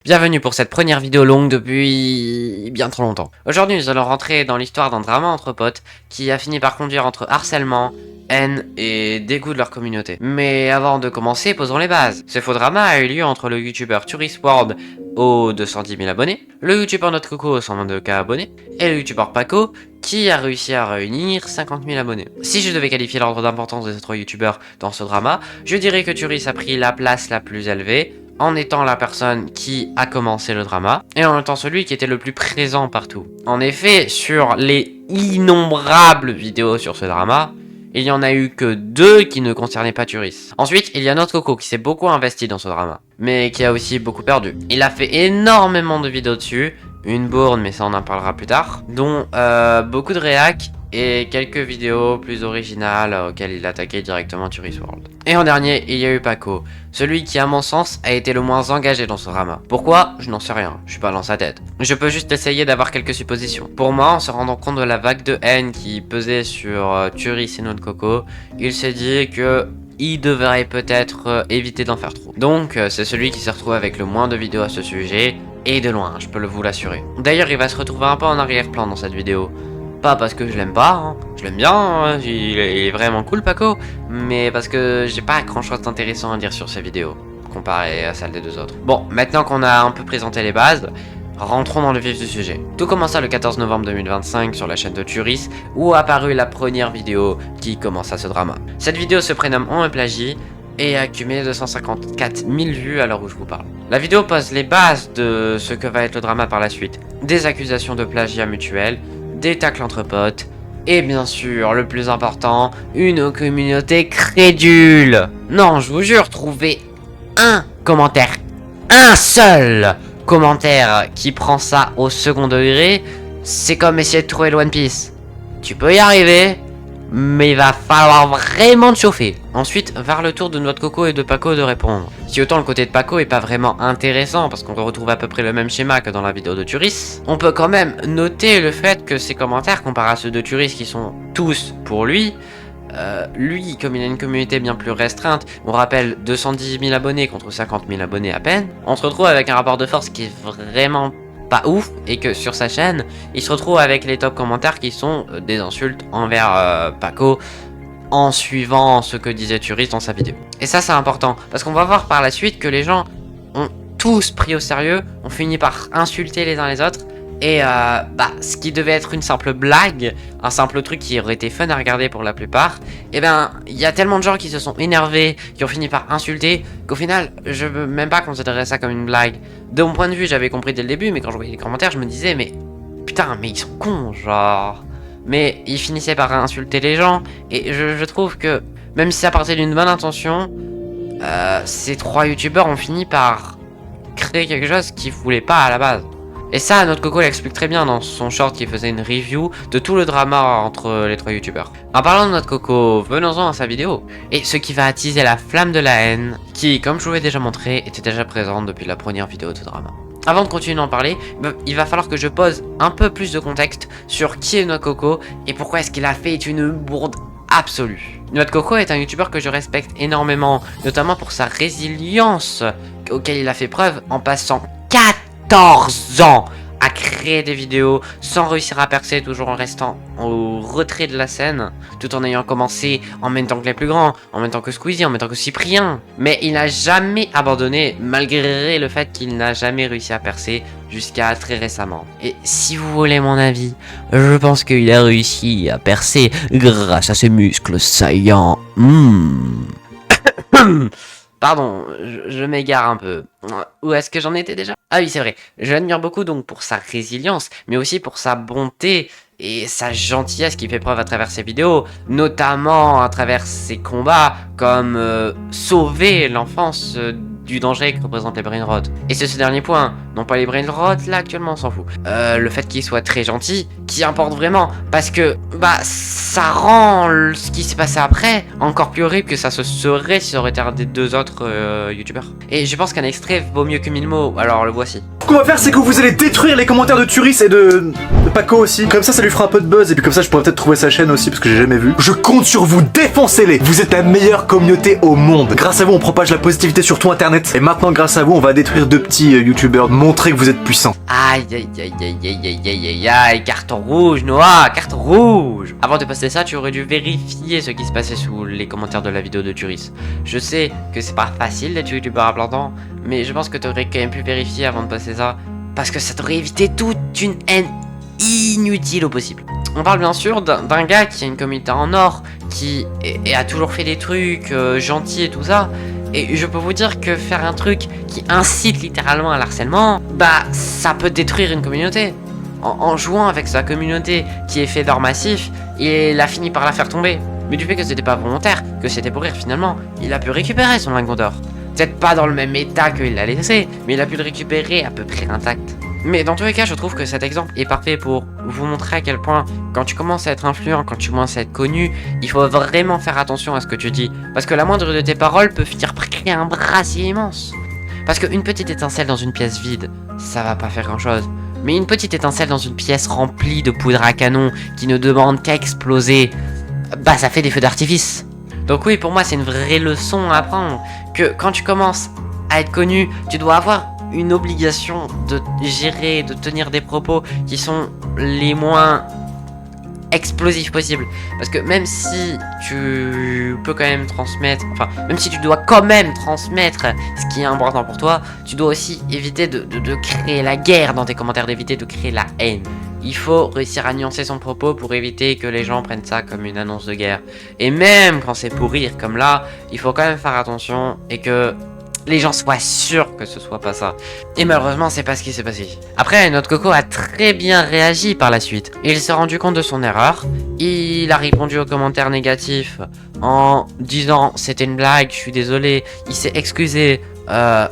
Bienvenue pour cette première vidéo longue depuis bien trop longtemps. Aujourd'hui nous allons rentrer dans l'histoire d'un drama entre potes qui a fini par conduire entre harcèlement, haine et dégoût de leur communauté. Mais avant de commencer, posons les bases. Ce faux drama a eu lieu entre le youtubeur Tourist World aux 210 000 abonnés, le youtubeur Notre Coco aux 122K abonnés, et le youtubeur Paco qui a réussi à réunir 50 000 abonnés. Si je devais qualifier l'ordre d'importance de ces trois youtubeurs dans ce drama, je dirais que Turis a pris la place la plus élevée, en étant la personne qui a commencé le drama, et en étant celui qui était le plus présent partout. En effet, sur les innombrables vidéos sur ce drama, il y en a eu que 2 qui ne concernaient pas Turis. Ensuite, il y a Notre Coco qui s'est beaucoup investi dans ce drama, mais qui a aussi beaucoup perdu. Il a fait énormément de vidéos dessus, une bourne, mais ça on en parlera plus tard, dont beaucoup de réacs, et quelques vidéos plus originales auxquelles il attaquait directement Tourist World. Et en dernier, il y a eu Paco, celui qui à mon sens a été le moins engagé dans ce drama. Pourquoi? Je n'en sais rien, je suis pas dans sa tête. Je peux juste essayer d'avoir quelques suppositions. Pour moi, en se rendant compte de la vague de haine qui pesait sur Turis et Notre Coco, il s'est dit que il devrait peut-être éviter d'en faire trop. Donc c'est celui qui s'est retrouvé avec le moins de vidéos à ce sujet, et de loin, je peux vous l'assurer. D'ailleurs, il va se retrouver un peu en arrière-plan dans cette vidéo. Pas parce que je l'aime pas, hein. Je l'aime bien, hein. Il est vraiment cool Paco, mais parce que j'ai pas grand chose d'intéressant à dire sur ses vidéos, comparé à celles des 2 autres. Bon, maintenant qu'on a un peu présenté les bases, rentrons dans le vif du sujet. Tout commença le 14 novembre 2025 sur la chaîne de Turis, où a apparu la première vidéo qui commença ce drama. Cette vidéo se prénomme On me plagie, et a accumulé 254 000 vues à l'heure où je vous parle. La vidéo pose les bases de ce que va être le drama par la suite. Des accusations de plagiat mutuel, des tacles entre potes, et bien sûr, le plus important, une communauté crédule. Non, je vous jure, trouver un commentaire, un seul commentaire qui prend ça au second degré, c'est comme essayer de trouver le One Piece. Tu peux y arriver, mais il va falloir vraiment te chauffer. Ensuite, vers le tour de Notre Coco et de Paco de répondre. Si autant le côté de Paco est pas vraiment intéressant, parce qu'on retrouve à peu près le même schéma que dans la vidéo de Turis, on peut quand même noter le fait que ses commentaires, comparés à ceux de Turis qui sont tous pour lui, comme il a une communauté bien plus restreinte, on rappelle 210 000 abonnés contre 50 000 abonnés à peine, on se retrouve avec un rapport de force qui est vraiment pas ouf, et que sur sa chaîne, il se retrouve avec les top commentaires qui sont des insultes envers Paco, en suivant ce que disait Turis dans sa vidéo. Et ça c'est important, parce qu'on va voir par la suite que les gens ont tous pris au sérieux, ont fini par insulter les uns les autres, et ce qui devait être une simple blague, un simple truc qui aurait été fun à regarder pour la plupart, et ben il y a tellement de gens qui se sont énervés, qui ont fini par insulter, qu'au final je veux même pas considérer ça comme une blague. De mon point de vue j'avais compris dès le début, mais quand je voyais les commentaires je me disais mais putain mais ils sont cons genre. Mais ils finissaient par insulter les gens, et je trouve que même si ça partait d'une bonne intention, ces 3 youtubeurs ont fini par créer quelque chose qu'ils voulaient pas à la base. Et ça, Notre Coco l'explique très bien dans son short qui faisait une review de tout le drama entre les 3 youtubeurs. En parlant de Notre Coco, venons-en à sa vidéo. Et ce qui va attiser la flamme de la haine, qui, comme je vous l'ai déjà montré, était déjà présente depuis la première vidéo de ce drama. Avant de continuer d'en parler, il va falloir que je pose un peu plus de contexte sur qui est Notre Coco et pourquoi est-ce qu'il a fait une bourde absolue. Notre Coco est un youtubeur que je respecte énormément, notamment pour sa résilience auquel il a fait preuve en passant 14 ans à créer des vidéos sans réussir à percer, toujours en restant au retrait de la scène, tout en ayant commencé en même temps que les plus grands, en même temps que Squeezie, en même temps que Cyprien. Mais il n'a jamais abandonné, malgré le fait qu'il n'a jamais réussi à percer jusqu'à très récemment. Et si vous voulez mon avis, je pense qu'il a réussi à percer grâce à ses muscles saillants. Pardon, je m'égare un peu. Où est-ce que j'en étais déjà? Ah oui, c'est vrai. Je l'admire beaucoup donc pour sa résilience, mais aussi pour sa bonté et sa gentillesse qu'il fait preuve à travers ses vidéos, notamment à travers ses combats, comme sauver l'enfance du danger que représentent les brain rot. Et c'est ce dernier point, non pas les brain rot, là actuellement on s'en fout. Le fait qu'il soit très gentil, qui importe vraiment, parce que ça rend ce qui s'est passé après encore plus horrible que ça se serait si ça aurait été un des 2 autres youtubeurs. Et je pense qu'un extrait vaut mieux que 1000 mots, alors le voici. qu'on va faire, c'est que vous allez détruire les commentaires de Turis et de Paco aussi. Comme ça lui fera un peu de buzz et puis comme ça je pourrais peut-être trouver sa chaîne aussi parce que j'ai jamais vu. Je compte sur vous, défoncez-les. Vous êtes la meilleure communauté au monde. Grâce à vous on propage la positivité sur tout internet. Et maintenant grâce à vous on va détruire 2 petits youtubeurs. Montrer que vous êtes puissants. Aïe aïe aïe aïe aïe aïe aïe aïe aïe, carton rouge Noah, carton rouge. Avant de poster ça, tu aurais dû vérifier ce qui se passait sous les commentaires de la vidéo de Turis. Je sais que c'est pas facile d'être youtubeur à plein temps, mais je pense que tu aurais quand même pu vérifier avant de poster ça, parce que ça t'aurait évité toute une haine inutile au possible. On parle bien sûr d'un gars qui a une communauté en or, qui a toujours fait des trucs gentils et tout ça. Et je peux vous dire que faire un truc qui incite littéralement à l'harcèlement, bah ça peut détruire une communauté. En jouant avec sa communauté qui est fait d'or massif, il a fini par la faire tomber. Mais du fait que c'était pas volontaire, que c'était pour rire finalement, il a pu récupérer son lingot d'or. Peut-être pas dans le même état qu'il l'a laissé, mais il a pu le récupérer à peu près intact. Mais dans tous les cas, je trouve que cet exemple est parfait pour vous montrer à quel point, quand tu commences à être influent, quand tu commences à être connu, il faut vraiment faire attention à ce que tu dis. Parce que la moindre de tes paroles peut finir par créer un brasier immense. Parce qu'une petite étincelle dans une pièce vide, ça va pas faire grand chose. Mais une petite étincelle dans une pièce remplie de poudre à canon qui ne demande qu'à exploser, bah ça fait des feux d'artifice. Donc oui, pour moi c'est une vraie leçon à apprendre. Que quand tu commences à être connu, tu dois avoir une obligation de gérer, de tenir des propos qui sont les moins explosifs possibles. Parce que même si tu peux quand même transmettre, enfin, même si tu dois quand même transmettre ce qui est important pour toi, tu dois aussi éviter de créer la guerre dans tes commentaires, d'éviter de créer la haine. Il faut réussir à nuancer son propos pour éviter que les gens prennent ça comme une annonce de guerre. Et même quand c'est pour rire comme là, il faut quand même faire attention et que les gens soient sûrs que ce soit pas ça. Et malheureusement, c'est pas ce qui s'est passé. Après, notre Coco a très bien réagi par la suite. Il s'est rendu compte de son erreur. Il a répondu aux commentaires négatifs en disant c'était une blague, je suis désolé. Il s'est excusé,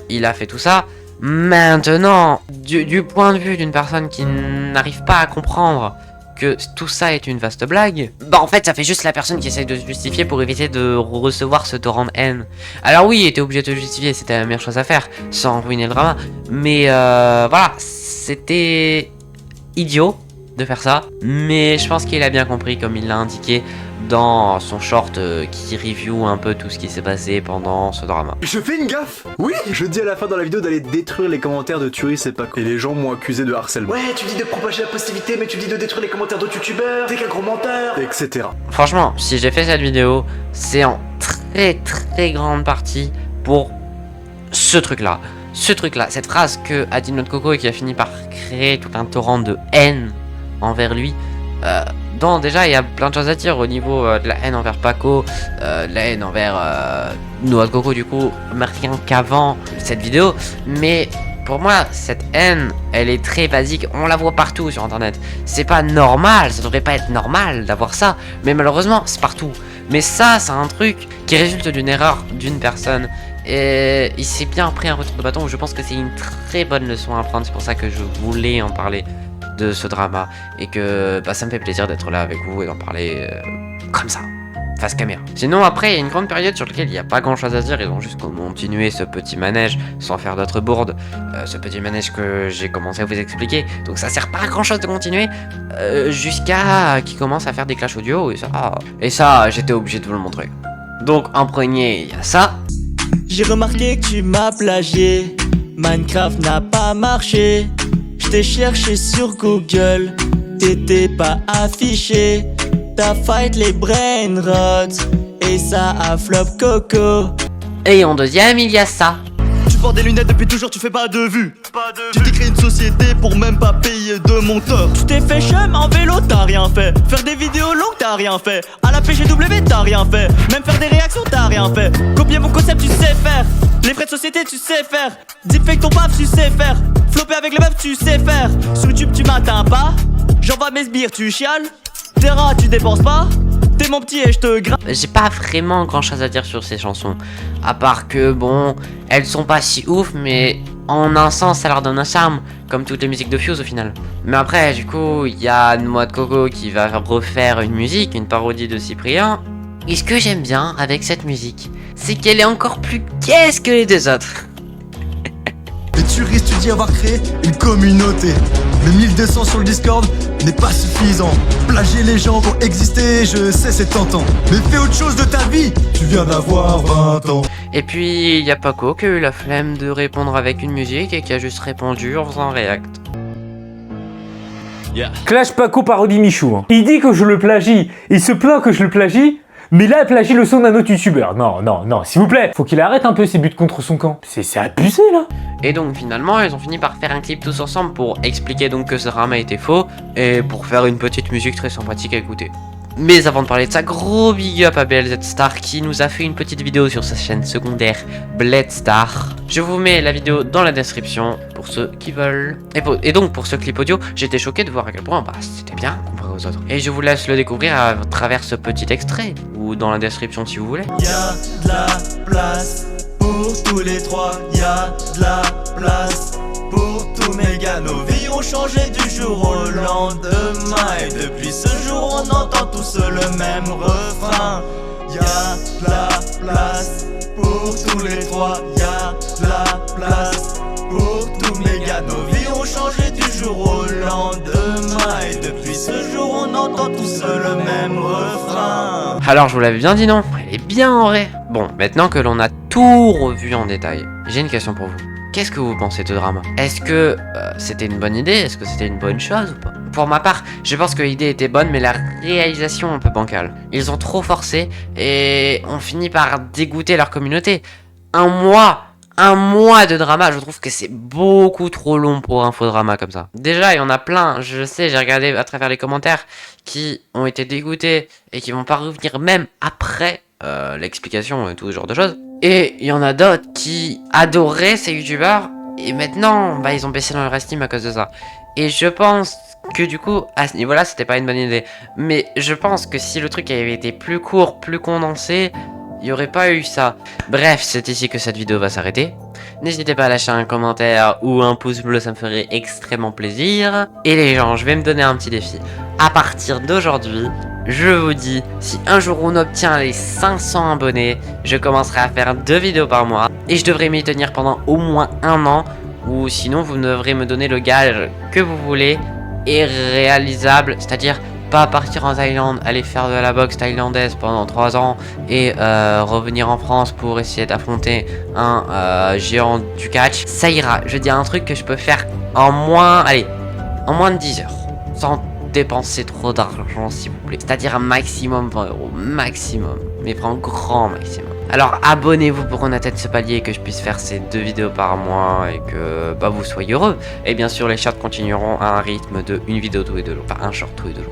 il a fait tout ça. Maintenant, du point de vue d'une personne qui n'arrive pas à comprendre que tout ça est une vaste blague, bah en fait ça fait juste la personne qui essaye de se justifier pour éviter de recevoir ce torrent de haine. Alors oui, il était obligé de te justifier, c'était la meilleure chose à faire, sans ruiner le drama, mais voilà, c'était idiot de faire ça, mais je pense qu'il a bien compris comme il l'a indiqué dans son short qui review un peu tout ce qui s'est passé pendant ce drama. Je fais une gaffe. Oui, je dis à la fin dans la vidéo d'aller détruire les commentaires de Turis et Paco. Et les gens m'ont accusé de harcèlement. Ouais, tu dis de propager la positivité, mais tu dis de détruire les commentaires d'autres youtubeurs, t'es qu'un gros menteur, etc. Franchement, si j'ai fait cette vidéo, c'est en très grande partie pour ce truc-là. Cette phrase que a dit notre Coco et qui a fini par créer tout un torrent de haine envers lui. Donc déjà il y a plein de choses à dire au niveau de la haine envers Paco, de la haine envers notre Coco du coup, rien qu'avant cette vidéo. Mais pour moi cette haine elle est très basique, on la voit partout sur internet. C'est pas normal, ça devrait pas être normal d'avoir ça, mais malheureusement c'est partout. Mais ça c'est un truc qui résulte d'une erreur d'une personne. Et il s'est bien pris un retour de bâton, je pense que c'est une très bonne leçon à apprendre, c'est pour ça que je voulais en parler de ce drama et que bah, ça me fait plaisir d'être là avec vous et d'en parler comme ça, face caméra. Sinon après il y a une grande période sur laquelle il n'y a pas grand chose à dire, ils ont juste continué ce petit manège sans faire d'autres bourdes, ce petit manège que j'ai commencé à vous expliquer, donc ça sert pas à grand chose de continuer jusqu'à qu'ils commencent à faire des clashs audio et ça j'étais obligé de vous le montrer. Donc en premier il y a ça. J'ai remarqué que tu m'as plagié, Minecraft n'a pas marché. Je t'ai cherché sur Google, t'étais pas affiché. T'as fight les brain rots, et ça a flop Coco. Et en deuxième il y a ça. Tu portes des lunettes depuis toujours, tu fais pas de vue. Tu t'es créé une société pour même pas payer de monteur. Tu t'es fait chum en vélo, t'as rien fait. Faire des vidéos longues, t'as rien fait. À la PGW, t'as rien fait. Même faire des réactions, t'as rien fait. Copier mon concept, tu sais faire. Les frais de société, tu sais faire. Deepfake ton paf, tu sais faire. Flopper avec le meuf, tu sais faire. Sur YouTube, tu m'atteins pas. J'envoie mes sbires, tu chiales. Terra, tu dépenses pas. T'es mon petit et je te gratte. J'ai pas vraiment grand chose à dire sur ces chansons, à part que bon, elles sont pas si ouf, mais en un sens ça leur donne un charme, comme toutes les musiques de Fuse au final. Mais après du coup, il y a Noix de Coco qui va refaire une musique, une parodie de Cyprien. Et ce que j'aime bien avec cette musique, c'est qu'elle est encore plus qu'est-ce que les deux autres. Turis, tu dis avoir créé une communauté. Mais 1200 sur le Discord n'est pas suffisant. Plagier les gens qui ont existé, je sais c'est tentant. Mais fais autre chose de ta vie, tu viens d'avoir 20 ans. Et puis, il y a Paco qui a eu la flemme de répondre avec une musique et qui a juste répondu en faisant un react. Clash Paco parodie Michou. Hein. Il dit que je le plagie, il se plaint que je le plagie, mais là il plagie le son d'un autre youtubeur. Non, s'il vous plaît, faut qu'il arrête un peu ses buts contre son camp. C'est abusé là. Et donc finalement, ils ont fini par faire un clip tous ensemble pour expliquer donc que ce drama était faux et pour faire une petite musique très sympathique à écouter. Mais avant de parler de ça, gros big up à BLZ Star qui nous a fait une petite vidéo sur sa chaîne secondaire Bled Star. Je vous mets la vidéo dans la description pour ceux qui veulent. Et donc pour ce clip audio, j'étais choqué de voir à quel point c'était bien comparé aux autres. Et je vous laisse le découvrir à travers ce petit extrait ou dans la description si vous voulez. Y'a de la place pour tous les trois, y'a de la place pour tous mes gars. Nos vies ont changé du jour au lendemain et depuis ce jour on entend tous le même refrain. Y'a de la place pour tous les trois, y'a de la place pour tous mes gars. Nos vies ont changé du jour au lendemain et depuis ce jour on entend tous le même refrain. Alors je vous l'avais bien dit non, elle est bien en vrai. Bon, maintenant que l'on a tout revu en détail, j'ai une question pour vous. Qu'est-ce que vous pensez de drama? Est-ce que c'était une bonne idée? Est-ce que c'était une bonne chose ou pas? Pour ma part, je pense que l'idée était bonne, mais la réalisation un peu bancale. Ils ont trop forcé et ont fini par dégoûter leur communauté. Un mois de drama, je trouve que c'est beaucoup trop long pour un faux drama comme ça. Déjà, il y en a plein, je sais, j'ai regardé à travers les commentaires, qui ont été dégoûtés et qui vont pas revenir même après l'explication et tout ce genre de choses. Et il y en a d'autres qui adoraient ces youtubeurs et maintenant, ils ont baissé dans leur estime à cause de ça. Et je pense que du coup, à ce niveau-là, c'était pas une bonne idée. Mais je pense que si le truc avait été plus court, plus condensé, il n'y aurait pas eu ça. Bref, c'est ici que cette vidéo va s'arrêter. N'hésitez pas à lâcher un commentaire ou un pouce bleu, ça me ferait extrêmement plaisir. Et les gens, je vais me donner un petit défi. À partir d'aujourd'hui, je vous dis, si un jour on obtient les 500 abonnés, je commencerai à faire 2 vidéos par mois. Et je devrais m'y tenir pendant au moins 1 an. Ou sinon, vous devrez me donner le gage que vous voulez et réalisable, c'est-à-dire pas partir en Thaïlande, aller faire de la boxe thaïlandaise pendant 3 ans et revenir en France pour essayer d'affronter un géant du catch. Ça ira, je dis un truc que je peux faire en moins de 10 heures, sans dépenser trop d'argent s'il vous plaît. C'est-à-dire un maximum 20 €, maximum, mais vraiment grand maximum. Alors abonnez-vous pour qu'on atteigne ce palier et que je puisse faire ces 2 vidéos par mois et que vous soyez heureux. Et bien sûr les shorts continueront à un rythme de 1 vidéo tous les 2 jours, enfin un short tous les 2 jours.